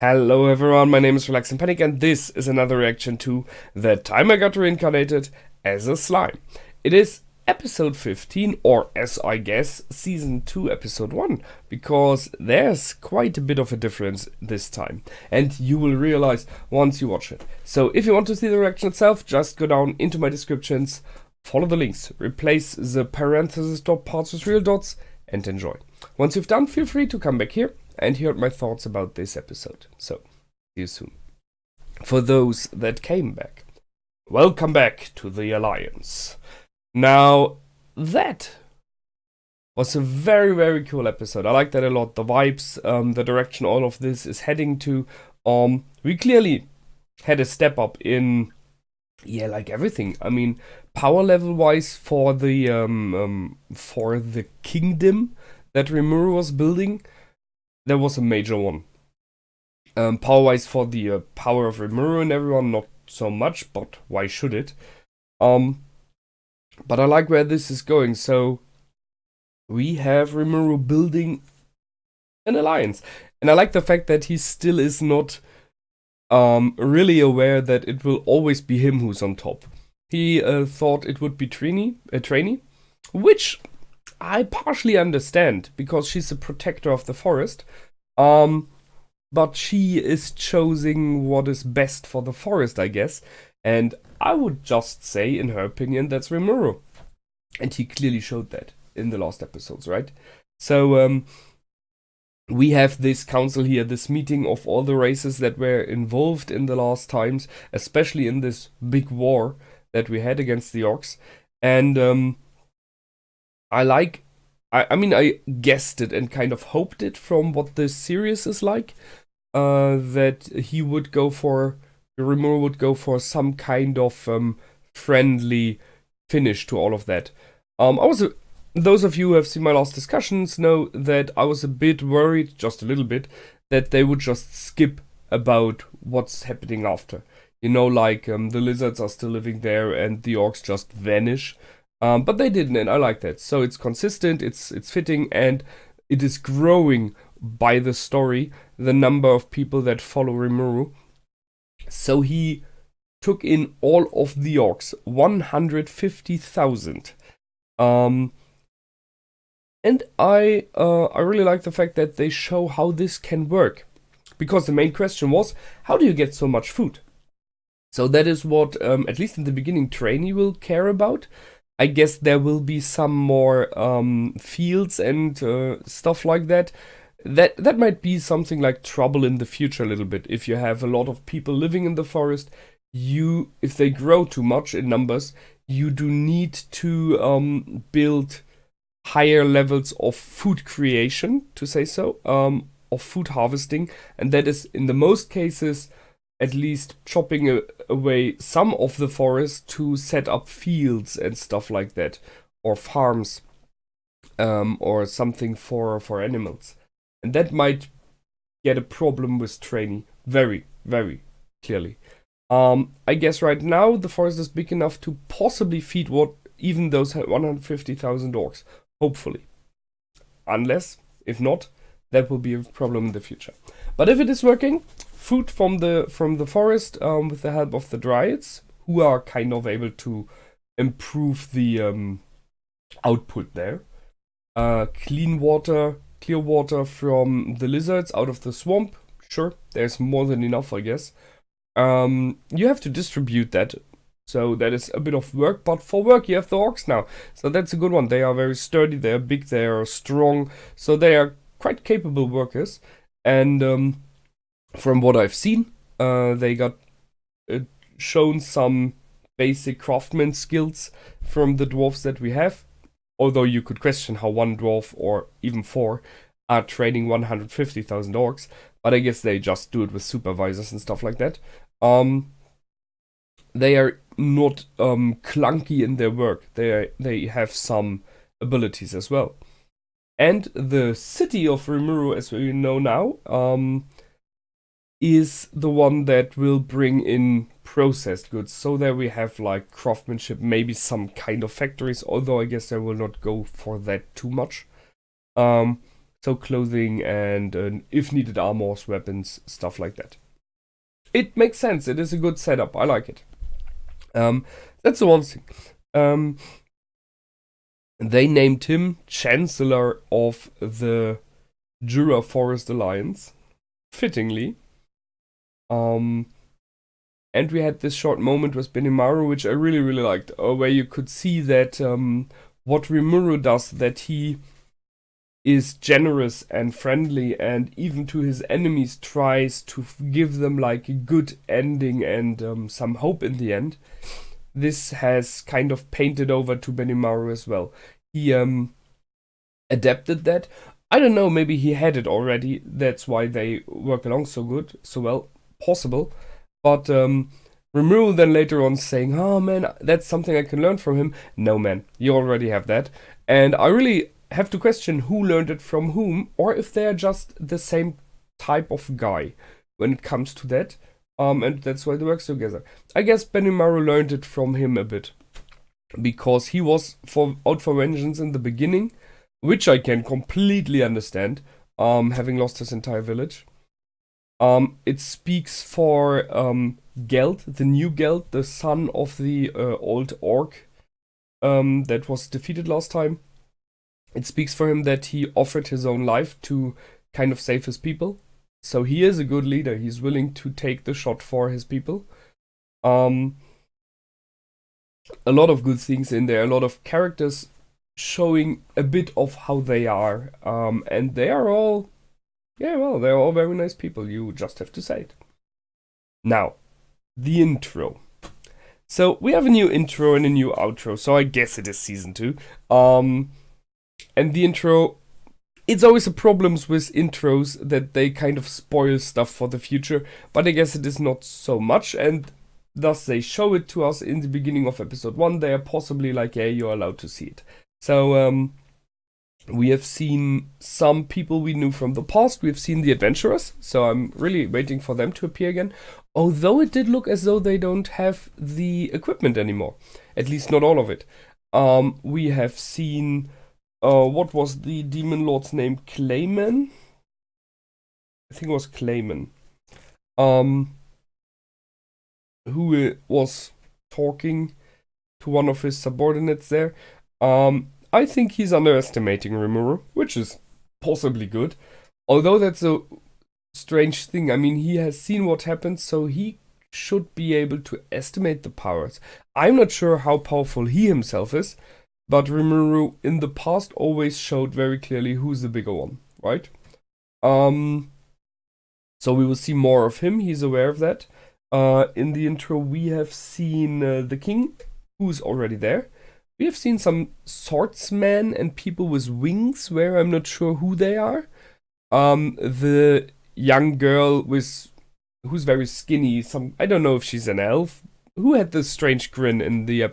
Hello everyone, my name is Relax and Panic, and this is another reaction to The Time I Got Reincarnated as a Slime. It is episode 15, or as I guess, season 2, episode 1, because there's quite a bit of a difference this time, and you will realize once you watch it. So if you want to see the reaction itself, just go down into my descriptions, follow the links, replace the parenthesis dot parts with real dots, and enjoy. Once you've done, feel free to come back here and hear my thoughts about this episode. So, see you soon. For those that came back, welcome back to the Alliance. Now, that was a very, very cool episode. I like that a lot. The vibes, the direction all of this is heading to. We clearly had a step up in, like everything. I mean, power level wise for the kingdom that Rimuru was building, there was a major one. Power-wise for the power of Rimuru and everyone, not so much, but why should it? But I like where this is going. So we have Rimuru building an alliance. And I like the fact that he still is not really aware that it will always be him who's on top. He thought it would be Trainee, which I partially understand, because she's a protector of the forest. But she is choosing what is best for the forest, I guess. And I would just say, in her opinion, that's Rimuru. And he clearly showed that in the last episodes, right? So, we have this council here, this meeting of all the races that were involved in the last times, especially in this big war that we had against the orcs. And, I mean, I guessed it and kind of hoped it from what this series is like, that Rimuru would go for some kind of friendly finish to all of that. Those of you who have seen my last discussions know that I was a bit worried, just a little bit, that they would just skip about what's happening after. You know, like the lizards are still living there and the orcs just vanish. But they didn't, and I like that. So it's consistent, it's fitting, and it is growing by the story, the number of people that follow Rimuru. So he took in all of the orcs, 150,000. And I really like the fact that they show how this can work. Because the main question was, how do you get so much food? So that is what, at least in the beginning, Trainee will care about. I guess there will be some more fields and stuff like that. That might be something like trouble in the future a little bit. If you have a lot of people living in the forest, if they grow too much in numbers, you do need to build higher levels of food creation, to say so, of food harvesting. And that is, in the most cases, at least chopping away some of the forest to set up fields and stuff like that, or farms, or something for animals. And that might get a problem with Trainee, very, very clearly. I guess right now the forest is big enough to possibly feed even those 150,000 orcs, hopefully. Unless, if not, that will be a problem in the future. But if it is working, food from the forest, with the help of the dryads, who are kind of able to improve the output there. Clear water from the lizards out of the swamp. Sure, there's more than enough, I guess. You have to distribute that, so that is a bit of work. But for work, you have the orcs now, so that's a good one. They are very sturdy, they are big, they are strong, so they are quite capable workers. And from what I've seen, they got shown some basic craftsman skills from the dwarves that we have. Although you could question how one dwarf, or even four, are training 150,000 orcs. But I guess they just do it with supervisors and stuff like that. They are not clunky in their work. They have some abilities as well. And the city of Rimuru, as we know now, is the one that will bring in processed goods. So there we have like craftsmanship, maybe some kind of factories, although I guess I will not go for that too much. So clothing and if needed armors, weapons, stuff like that. It makes sense. It is a good setup. I like it. That's the one thing. They named him Chancellor of the Jura Forest Alliance, fittingly. And we had this short moment with Benimaru, which I really, really liked, where you could see that what Rimuru does, that he is generous and friendly, and even to his enemies tries to give them like a good ending and some hope in the end. This has kind of painted over to Benimaru as well. He adapted that. I don't know, maybe he had it already. That's why they work along so well. Possible. But Rimuru then later on saying, oh man, that's something I can learn from him. No man, you already have that. And I really have to question who learned it from whom, or if they're just the same type of guy when it comes to that. And that's why they work together. I guess Benimaru learned it from him a bit. Because he was out for vengeance in the beginning, which I can completely understand, having lost his entire village. It speaks for Geld, the new Geld, the son of the old orc that was defeated last time. It speaks for him that he offered his own life to kind of save his people. So he is a good leader. He's willing to take the shot for his people. A lot of good things in there. A lot of characters showing a bit of how they are. And they are all... yeah, well, they're all very nice people. You just have to say it. Now, the intro. So, we have a new intro and a new outro. So, I guess it is season 2. And the intro... it's always a problem with intros that they kind of spoil stuff for the future. But I guess it is not so much. And thus, they show it to us in the beginning of episode 1. They are possibly like, yeah, you're allowed to see it. So, we have seen some people we knew from the past. We have seen the adventurers, so I'm really waiting for them to appear again. Although it did look as though they don't have the equipment anymore. At least not all of it. We have seen... what was the demon lord's name? Clayman? I think it was Clayman. Who was talking to one of his subordinates there. I think he's underestimating Rimuru, which is possibly good. Although that's a strange thing. I mean, he has seen what happened, so he should be able to estimate the powers. I'm not sure how powerful he himself is, but Rimuru in the past always showed very clearly who's the bigger one, right? So we will see more of him. He's aware of that. In the intro, we have seen the king, who's already there. We have seen some swordsmen and people with wings, where I'm not sure who they are. The young girl who's very skinny, I don't know if she's an elf, who had this strange grin in the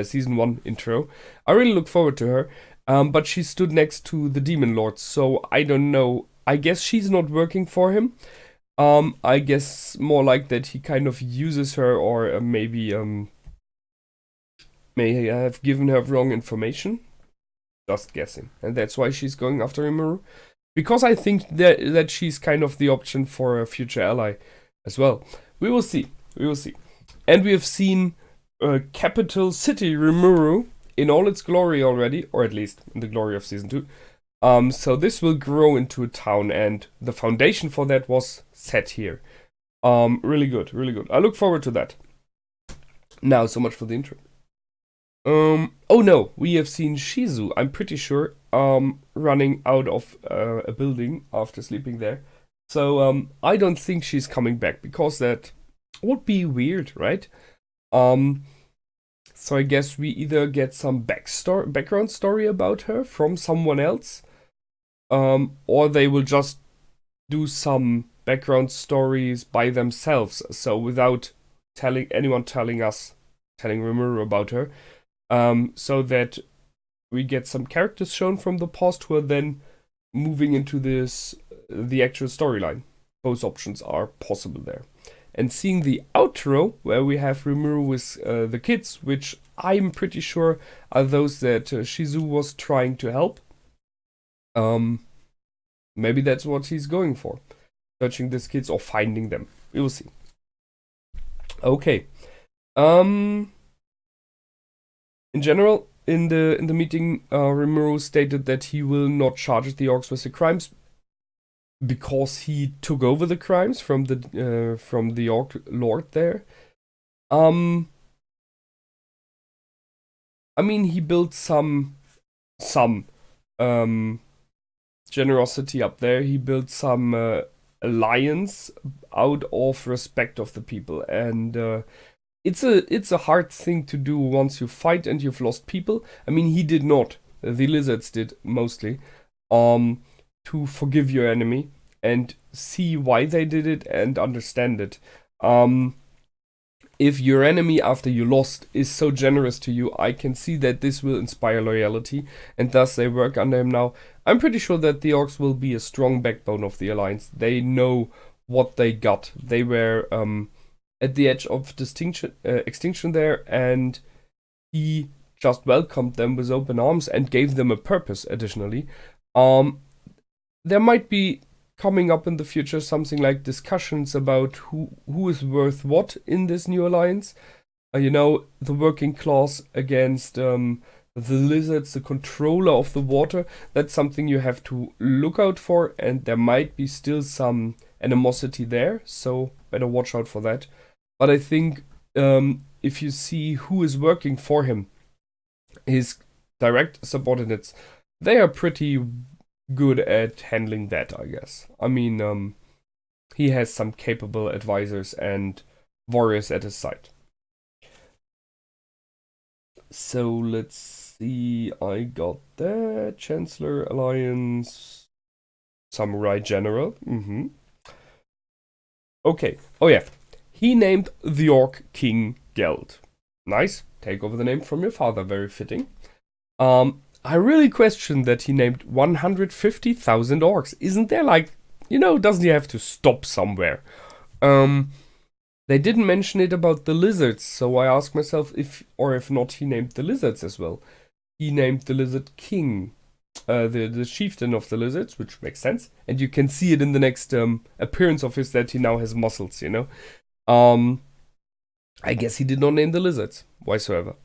season 1 intro. I really look forward to her. But she stood next to the demon lord, so I don't know. I guess she's not working for him. I guess more like that he kind of uses her, or maybe may have given her wrong information. Just guessing. And that's why she's going after Rimuru. Because I think that she's kind of the option for a future ally as well. We will see. And we have seen capital city Rimuru in all its glory already, or at least in the glory of season 2. So this will grow into a town, and the foundation for that was set here. Really good. I look forward to that. Now, so much for the intro. Oh no, we have seen Shizu, I'm pretty sure, running out of a building after sleeping there. So, I don't think she's coming back, because that would be weird, right? So I guess we either get some background story about her from someone else, or they will just do some background stories by themselves, so without telling Rimuru about her. So that we get some characters shown from the past who are then moving into the actual storyline. Both options are possible there. And seeing the outro, where we have Rimuru with the kids, which I'm pretty sure are those that Shizu was trying to help. Maybe that's what he's going for. Searching these kids or finding them. We will see. Okay. In general, in the meeting, Rimuru stated that he will not charge the orcs with the crimes because he took over the crimes from the orc lord there. I mean, he built some generosity up there. He built some alliance out of respect of the people, and it's a hard thing to do once you fight and you've lost people. I mean, he did not. The lizards did mostly. To forgive your enemy and see why they did it and understand it. If your enemy after you lost is so generous to you, I can see that this will inspire loyalty, and thus they work under him now. I'm pretty sure that the orcs will be a strong backbone of the alliance. They know what they got. They were at the edge of extinction there, and he just welcomed them with open arms and gave them a purpose additionally. There might be coming up in the future something like discussions about who is worth what in this new alliance. The working class against the lizards, the controller of the water. That's something you have to look out for, and there might be still some animosity there, so better watch out for that. But I think if you see who is working for him, his direct subordinates, they are pretty good at handling that, I guess. I mean, he has some capable advisors and warriors at his side. So let's see, I got that. Chancellor, Alliance, Samurai General. Okay, oh yeah. He named the Orc King Geld. Nice, take over the name from your father, very fitting. I really question that he named 150,000 orcs. Isn't there doesn't he have to stop somewhere? They didn't mention it about the lizards, so I ask myself if not he named the lizards as well. He named the Lizard King, the chieftain of the lizards, which makes sense. And you can see it in the next appearance of his that he now has muscles, I guess he did not name the lizards, whatsoever.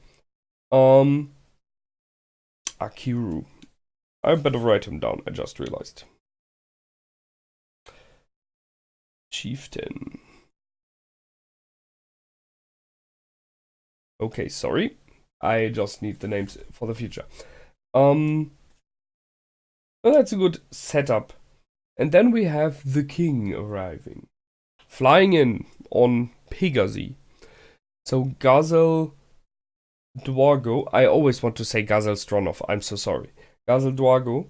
Akiru. I better write him down, I just realized. Chieftain. Okay, sorry. I just need the names for the future. Well, that's a good setup. And then we have the king arriving. Flying in on Pegasi. So Gazel Dwargo. I always want to say Gazel Stronov. I'm so sorry. Gazel Dwargo.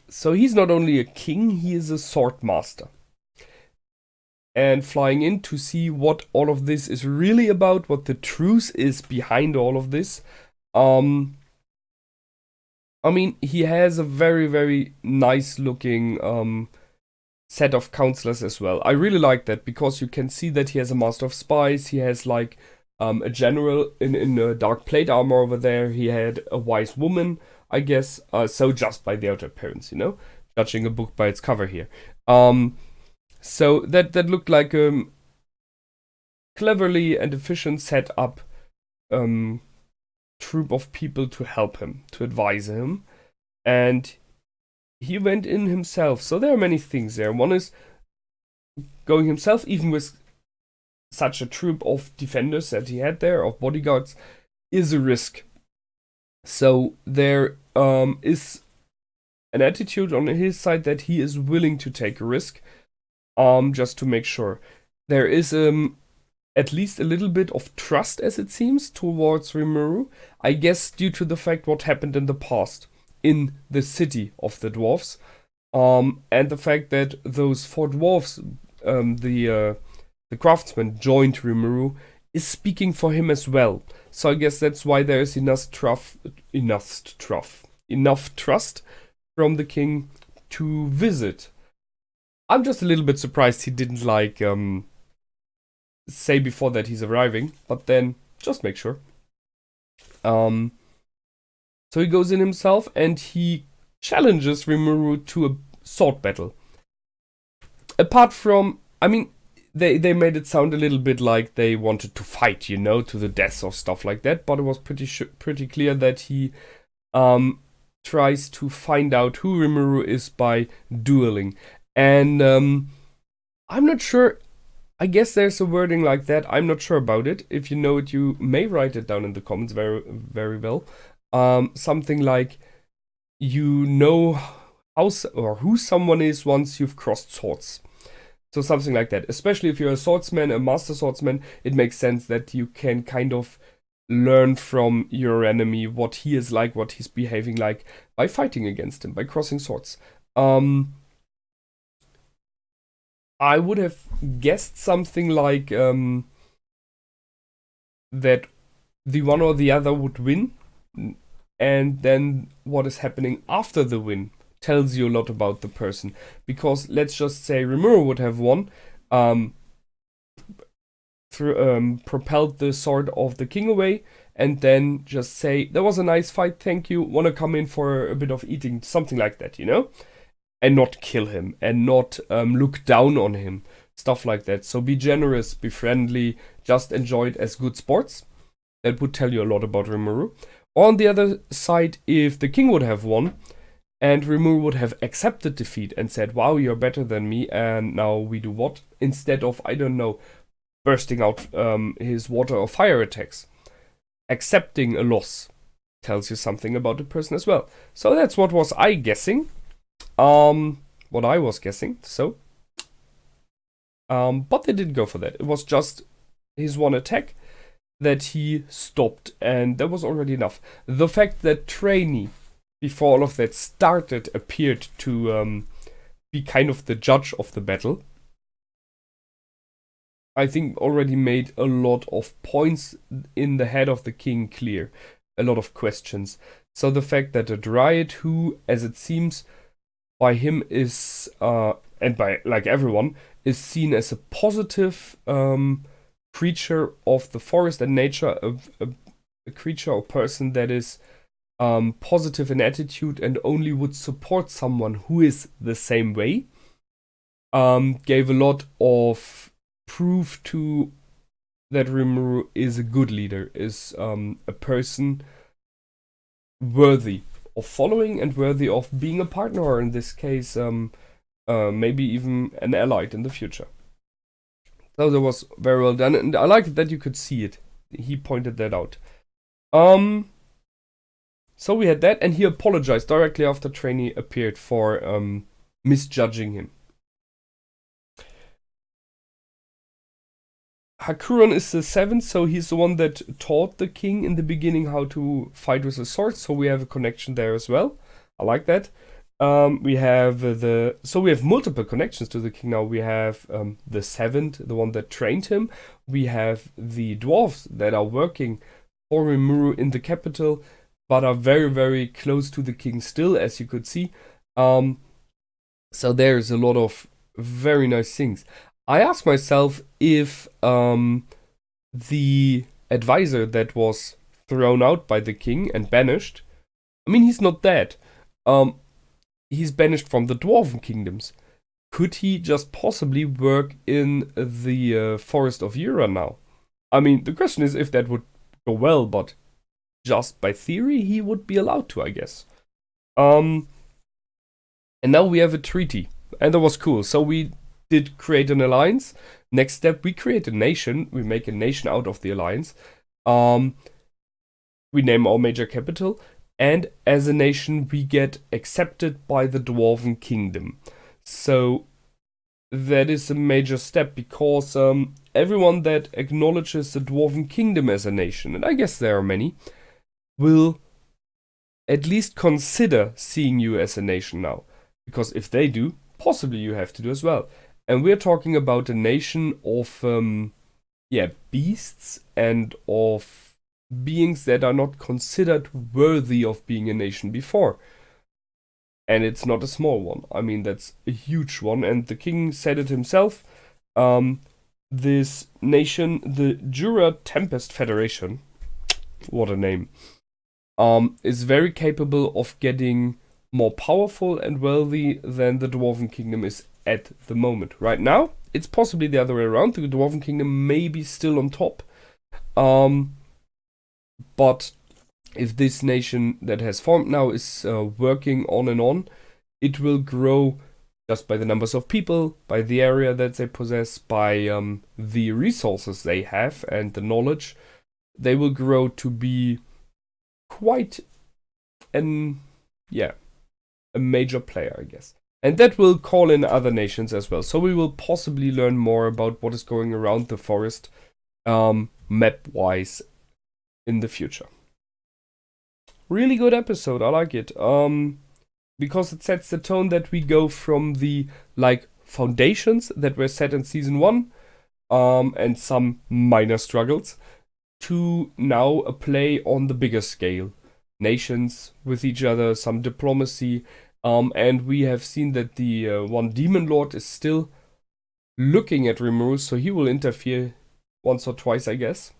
So he's not only a king, he is a sword master. And flying in to see what all of this is really about, what the truth is behind all of this. I mean, he has a very, very nice looking set of counselors as well. I really like that because you can see that he has a master of spies. He has like a general in a dark plate armor over there. He had a wise woman, I guess. So just by the outer appearance, judging a book by its cover here. So that looked like a cleverly and efficient set up troop of people to help him, to advise him, and he went in himself. So there are many things there. One is going himself, even with such a troop of defenders that he had there, of bodyguards, is a risk. So there is an attitude on his side that he is willing to take a risk, just to make sure. There is at least a little bit of trust, as it seems, towards Rimuru. I guess due to the fact what happened in the past in the city of the dwarves, and the fact that those 4 dwarves, the craftsman, joined Rimuru, is speaking for him as well. So I guess that's why there is enough trust from the king to visit. I'm just a little bit surprised he didn't say before that he's arriving, but then just make sure. So he goes in himself and he challenges Rimuru to a sword battle. Apart from, I mean, they made it sound a little bit like they wanted to fight, you know, to the death or stuff like that. But it was pretty clear that he tries to find out who Rimuru is by dueling. And I'm not sure. I guess there's a wording like that. I'm not sure about it. If you know it, you may write it down in the comments very, very well. Something like, you know how or who someone is once you've crossed swords. So something like that. Especially if you're a swordsman, a master swordsman, it makes sense that you can kind of learn from your enemy what he is like, what he's behaving like, by fighting against him, by crossing swords. I would have guessed something like that the one or the other would win, and then what is happening after the win tells you a lot about the person. Because let's just say Rimuru would have won, propelled the sword of the king away, and then just say, that was a nice fight, thank you, wanna come in for a bit of eating, something like that, you know? And not kill him, and not look down on him, stuff like that. So be generous, be friendly, just enjoy it as good sports. That would tell you a lot about Rimuru. On the other side, if the king would have won, and Rimuru would have accepted defeat and said, wow, you're better than me, and now we do what? Instead of, I don't know, bursting out his water or fire attacks. Accepting a loss tells you something about the person as well. So that's what was I guessing. What I was guessing, so. But they didn't go for that. It was just his one attack that he stopped, and that was already enough. The fact that Trainee, before all of that started, appeared to be kind of the judge of the battle, I think already made a lot of points in the head of the king clear. A lot of questions. So the fact that a Dryad, who, as it seems, by him is, and by like everyone, is seen as a positive creature of the forest and nature, a creature or person that is positive in attitude and only would support someone who is the same way, gave a lot of proof to that Rimuru is a good leader, is a person worthy of following and worthy of being a partner, or in this case, maybe even an ally in the future. So that was very well done, and I liked that you could see it. He pointed that out. So we had that, and he apologized directly after Trainee appeared for misjudging him. Hakuron is the 7th, so he's the one that taught the king in the beginning how to fight with a sword, so we have a connection there as well. I like that. We have we have multiple connections to the king now. We have the 7th, the one that trained him. We have the dwarves that are working for Rimuru in the capital, but are very, very close to the king still, as you could see. So there's a lot of very nice things. I asked myself if the advisor that was thrown out by the king and banished, I mean, he's not dead. He's banished from the Dwarven kingdoms. Could he just possibly work in the Forest of Yura now? I mean, the question is if that would go well, but just by theory, he would be allowed to, I guess. And now we have a treaty, and that was cool. So we did create an alliance. Next step, we create a nation. We make a nation out of the alliance. We name our major capital. And as a nation, we get accepted by the Dwarven Kingdom. So that is a major step, because everyone that acknowledges the Dwarven Kingdom as a nation, and I guess there are many, will at least consider seeing you as a nation now. Because if they do, possibly you have to do as well. And we're talking about a nation of, beasts and of beings that are not considered worthy of being a nation before. And it's not a small one. I mean, that's a huge one. And the king said it himself. This nation, the Jura Tempest Federation, what a name, is very capable of getting more powerful and wealthy than the Dwarven Kingdom is at the moment. Right now, it's possibly the other way around. The Dwarven Kingdom may be still on top. But if this nation that has formed now is working on and on, it will grow just by the numbers of people, by the area that they possess, by the resources they have and the knowledge. They will grow to be quite a major player, I guess. And that will call in other nations as well. So we will possibly learn more about what is going around the forest map-wise in the future. Really good episode, I like it. Because it sets the tone that we go from the foundations that were set in season 1 and some minor struggles to now a play on the bigger scale. Nations with each other, some diplomacy, and we have seen that the one Demon Lord is still looking at Rimuru, so he will interfere once or twice, I guess.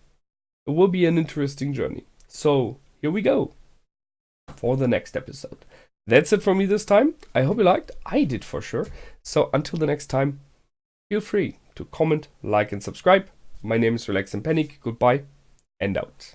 It will be an interesting journey. So, here we go for the next episode. That's it from me this time. I hope you liked. I did for sure. So, until the next time, feel free to comment, like, and subscribe. My name is Relax and Panic. Goodbye and out.